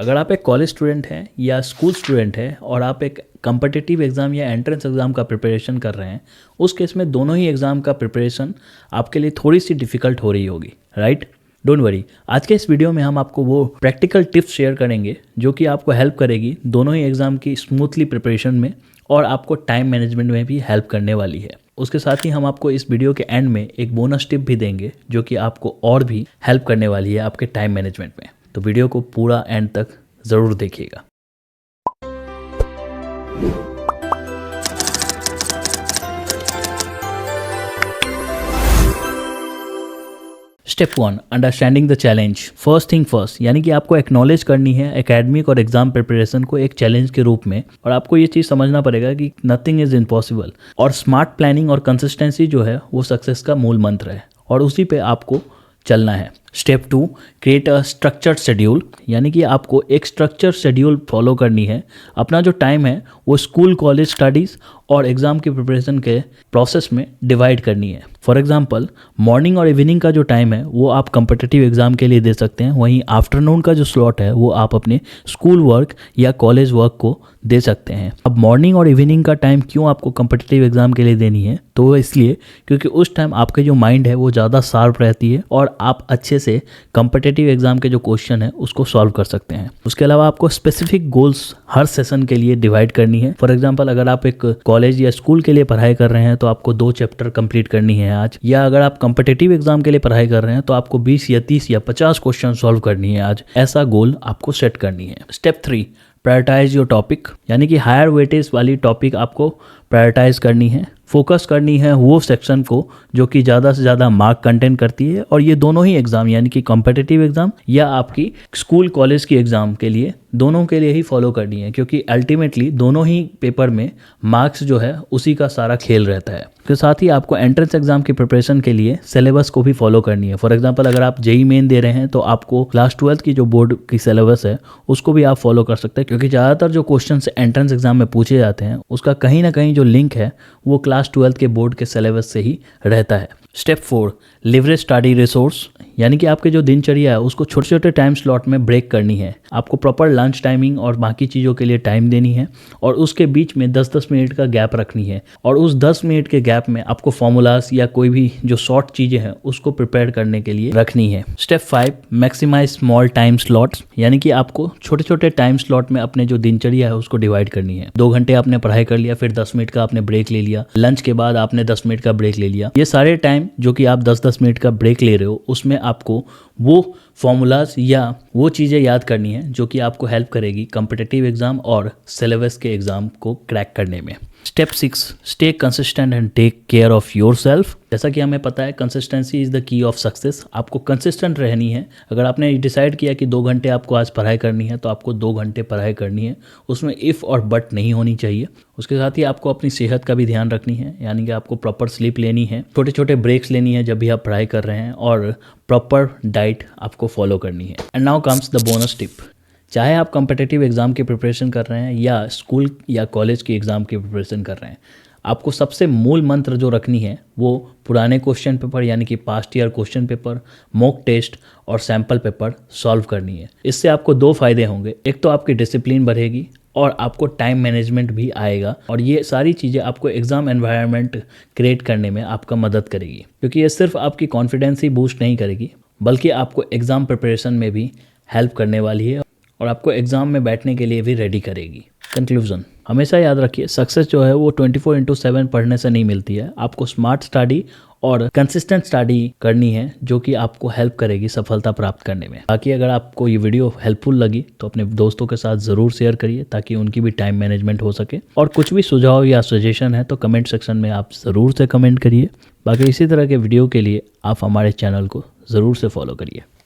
अगर आप एक कॉलेज स्टूडेंट हैं या स्कूल स्टूडेंट हैं और आप एक कम्पिटिटिव एग्ज़ाम या एंट्रेंस एग्ज़ाम का प्रिपरेशन कर रहे हैं, उस केस में दोनों ही एग्ज़ाम का प्रिपरेशन आपके लिए थोड़ी सी डिफ़िकल्ट हो रही होगी, राइट? डोंट वरी, आज के इस वीडियो में हम आपको वो प्रैक्टिकल टिप्स शेयर करेंगे जो कि आपको हेल्प करेगी दोनों ही एग्ज़ाम की स्मूथली प्रिपरेशन में और आपको टाइम मैनेजमेंट में भी हेल्प करने वाली है। उसके साथ ही हम आपको इस वीडियो के एंड में एक बोनस टिप भी देंगे जो कि आपको और भी हेल्प करने वाली है आपके टाइम मैनेजमेंट में। तो वीडियो को पूरा एंड तक ज़रूर देखिएगा। Step 1, understanding the challenge. First thing first, यानी कि आपको एक्नॉलेज करनी है एकेडमिक और एग्जाम प्रिपरेशन को एक चैलेंज के रूप में, और आपको ये चीज़ समझना पड़ेगा कि नथिंग इज़ इम्पॉसिबल और स्मार्ट प्लानिंग और कंसिस्टेंसी जो है वो सक्सेस का मूल मंत्र है और उसी पे आपको चलना है। Step 2, create a structured schedule, यानी कि आपको एक स्ट्रक्चर शेड्यूल फॉलो करनी है। अपना जो टाइम है वो स्कूल कॉलेज स्टडीज़ और एग्ज़ाम की प्रिपरेशन के प्रोसेस में डिवाइड करनी है। फॉर एग्जांपल, मॉर्निंग और इवनिंग का जो टाइम है वो आप कम्पिटिटिव एग्ज़ाम के लिए दे सकते हैं, वहीं आफ्टरनून का जो स्लॉट है वो आप अपने स्कूल वर्क या कॉलेज वर्क को दे सकते हैं। अब मॉर्निंग और इवनिंग का टाइम क्यों आपको कम्पिटिटिव एग्ज़ाम के लिए देनी है, तो वो इसलिए क्योंकि उस टाइम आपके जो माइंड है वो ज़्यादा शार्प रहती है और आप अच्छे से कम्पिटिटिव एग्जाम के जो क्वेश्चन है उसको सॉल्व कर सकते हैं। उसके अलावा आपको स्पेसिफिक गोल्स हर सेशन के लिए डिवाइड करनी है। फॉर एग्जांपल, अगर आप एक कॉलेज या स्कूल के लिए पढ़ाई कर रहे हैं तो आपको 2 चैप्टर कंप्लीट करनी है आज, या अगर आप कम्पिटिटिव एग्जाम के लिए पढ़ाई कर रहे हैं तो आपको 20 या 30 या 50 क्वेश्चन सॉल्व करनी है आज। ऐसा गोल आपको सेट करनी है। स्टेप 3, प्रायोरिटाइज योर टॉपिक, यानी कि हायर वेटेज वाली टॉपिक आपको प्रायोरिटाइज करनी है। फोकस करनी है वो सेक्शन को जो कि ज़्यादा से ज़्यादा मार्क कंटेंट करती है, और ये दोनों ही एग्ज़ाम यानी कि कॉम्पिटिटिव एग्ज़ाम या आपकी स्कूल कॉलेज की एग्ज़ाम के लिए, दोनों के लिए ही फॉलो करनी है, क्योंकि अल्टीमेटली दोनों ही पेपर में मार्क्स जो है उसी का सारा खेल रहता है। उसके साथ ही आपको एंट्रेंस एग्ज़ाम की प्रिपरेशन के लिए सिलेबस को भी फॉलो करनी है। फॉर एग्जाम्पल, अगर आप जेईई मेन दे रहे हैं तो आपको क्लास 12 की जो बोर्ड की सिलेबस है उसको भी आप फॉलो कर सकते हैं, क्योंकि ज़्यादातर जो क्वेश्चन एंट्रेंस एग्जाम में पूछे जाते हैं उसका कहीं ना कहीं जो लिंक है वो क्लास 12 के बोर्ड के सिलेबस से ही रहता है। स्टेप 4, लिवरेज स्टडी रिसोर्स, यानी कि आपके जो दिनचर्या है उसको छोटे छोटे टाइम स्लॉट में ब्रेक करनी है। आपको प्रॉपर लंच टाइमिंग और बाकी चीज़ों के लिए टाइम देनी है और उसके बीच में 10-10 मिनट का गैप रखनी है, और उस 10 मिनट के गैप में आपको फॉर्मूलाज या कोई भी जो शॉर्ट चीज़ें हैं उसको प्रिपेयर करने के लिए रखनी है। Step 5, maximize small time slots, यानी कि आपको छोटे छोटे टाइम स्लॉट में अपने जो दिनचर्या है उसको डिवाइड करनी है। 2 घंटे आपने पढ़ाई कर लिया, फिर 10 मिनट का आपने ब्रेक ले लिया, लंच के बाद आपने 10 मिनट का ब्रेक ले लिया। ये सारे टाइम जो कि आप 10-10 मिनट का ब्रेक ले रहे हो उसमें आपको वो फॉर्मूलाज या वो चीज़ें याद करनी है जो कि आपको हेल्प करेगी कम्पिटिटिव एग्जाम और सिलेबस के एग्जाम को क्रैक करने में। Step 6, stay consistent and take care of yourself. जैसा कि हमें पता है consistency is the key of success. आपको कंसिस्टेंट रहनी है। अगर आपने डिसाइड किया कि 2 घंटे आपको आज पढ़ाई करनी है तो आपको 2 घंटे पढ़ाई करनी है, उसमें इफ़ और बट नहीं होनी चाहिए। उसके साथ ही आपको अपनी सेहत का भी ध्यान रखनी है, यानी कि आपको प्रॉपर स्लीप लेनी है, छोटे छोटे ब्रेक्स लेनी है जब भी आप पढ़ाई कर रहे हैं, और प्रॉपर डाइट आपको फॉलो करनी है। And now comes the bonus tip. चाहे आप कम्पिटिटिव एग्ज़ाम की प्रिपरेशन कर रहे हैं या स्कूल या कॉलेज की एग्ज़ाम की प्रिपरेशन कर रहे हैं, आपको सबसे मूल मंत्र जो रखनी है वो पुराने क्वेश्चन पेपर यानी कि past year question paper, mock test और सैम्पल पेपर सॉल्व करनी है। इससे आपको 2 फायदे होंगे। एक तो आपकी डिसिप्लिन बढ़ेगी और आपको टाइम मैनेजमेंट भी आएगा, और ये सारी चीज़ें आपको एग्ज़ाम एनवायरनमेंट क्रिएट करने में आपका मदद करेगी, क्योंकि ये सिर्फ आपकी कॉन्फिडेंस ही बूस्ट नहीं करेगी बल्कि आपको एग्ज़ाम प्रिपरेशन में भी हेल्प करने वाली है और आपको एग्ज़ाम में बैठने के लिए भी रेडी करेगी। कंक्लूजन, हमेशा याद रखिए सक्सेस जो है वो 24/7 पढ़ने से नहीं मिलती है। आपको स्मार्ट स्टडी और कंसिस्टेंट स्टडी करनी है जो कि आपको हेल्प करेगी सफलता प्राप्त करने में। बाकी अगर आपको ये वीडियो हेल्पफुल लगी तो अपने दोस्तों के साथ ज़रूर शेयर करिए ताकि उनकी भी टाइम मैनेजमेंट हो सके, और कुछ भी सुझाव या सजेशन है तो कमेंट सेक्शन में आप ज़रूर से कमेंट करिए। बाकी इसी तरह के वीडियो के लिए आप हमारे चैनल को ज़रूर से फॉलो करिए।